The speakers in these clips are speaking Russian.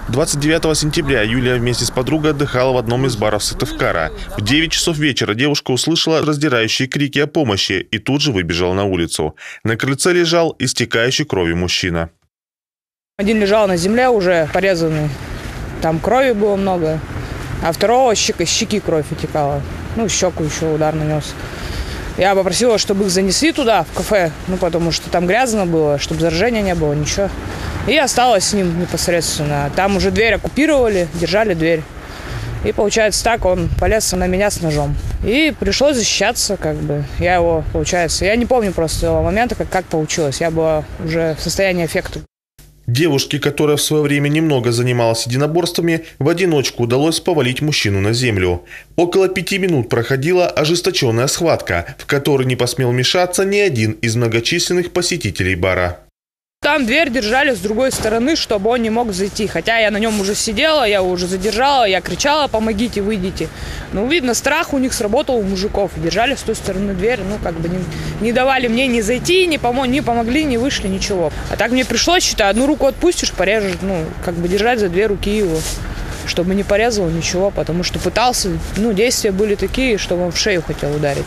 29 сентября Юлия вместе с подругой отдыхала в одном из баров Сыктывкара. В 9 часов вечера девушка услышала раздирающие крики о помощи и тут же выбежала на улицу. На крыльце лежал истекающий кровью мужчина. Один лежал на земле уже порезанный, там крови было много, а второго щеки кровь утекала. Ну, щеку еще удар нанес. Я попросила, чтобы их занесли туда, в кафе, потому что там грязно было, чтобы заражения не было, ничего. И осталась с ним непосредственно. Там уже дверь оккупировали, держали дверь. И получается так, он полез на меня с ножом. И пришлось защищаться, Я его, я не помню просто момента, как получилось. Я была уже в состоянии аффекта. Девушке, которая в свое время немного занималась единоборствами, в одиночку удалось повалить мужчину на землю. Около 5 минут проходила ожесточенная схватка, в которой не посмел вмешаться ни один из многочисленных посетителей бара. Там дверь держали с другой стороны, чтобы он не мог зайти. Хотя я на нем уже сидела, я уже задержала, я кричала: помогите, выйдите. Видно, страх у них сработал, у мужиков. Держали с той стороны дверь, не давали мне ни зайти, не помогли, не вышли, ничего. А так мне пришлось, считай, одну руку отпустишь, порежешь, держать за 2 руки его, чтобы не порезал ничего, потому что пытался, действия были такие, что он в шею хотел ударить.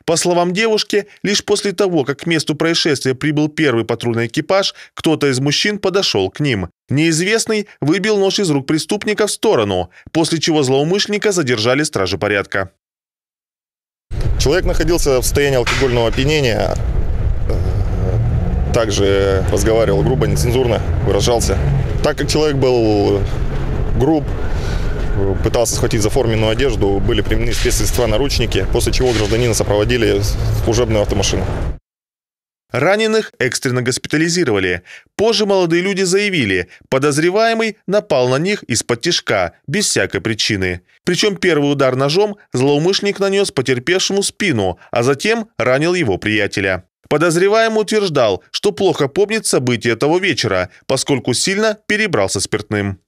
По словам девушки, лишь после того, как к месту происшествия прибыл первый патрульный экипаж, кто-то из мужчин подошел к ним. Неизвестный выбил нож из рук преступника в сторону, после чего злоумышленника задержали стражи порядка. Человек находился в состоянии алкогольного опьянения, также разговаривал грубо, нецензурно выражался. Так как человек был груб, пытался схватить за форменную одежду, были применены спецсредства, наручники, после чего гражданина сопроводили в служебную автомашину. Раненых экстренно госпитализировали. Позже молодые люди заявили, подозреваемый напал на них из-под тишка, без всякой причины. Причем первый удар ножом злоумышленник нанес потерпевшему в спину, а затем ранил его приятеля. Подозреваемый утверждал, что плохо помнит события того вечера, поскольку сильно перебрался спиртным.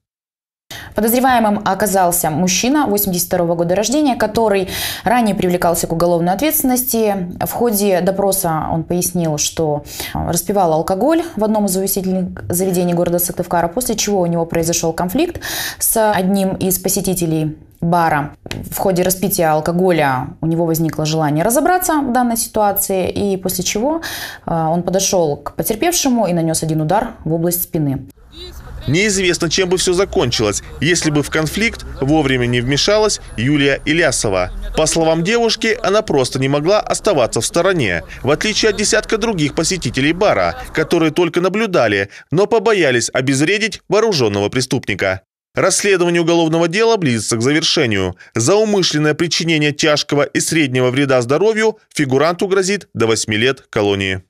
Подозреваемым оказался мужчина 82 года рождения, который ранее привлекался к уголовной ответственности. В ходе допроса он пояснил, что распивал алкоголь в одном из увеселительных заведений города Сыктывкара, после чего у него произошел конфликт с одним из посетителей бара. В ходе распития алкоголя у него возникло желание разобраться в данной ситуации, и после чего он подошел к потерпевшему и нанес один удар в область спины. Неизвестно, чем бы все закончилось, если бы в конфликт вовремя не вмешалась Юлия Илясова. По словам девушки, она просто не могла оставаться в стороне, в отличие от десятка других посетителей бара, которые только наблюдали, но побоялись обезвредить вооруженного преступника. Расследование уголовного дела близится к завершению. За умышленное причинение тяжкого и среднего вреда здоровью фигуранту грозит до 8 лет колонии.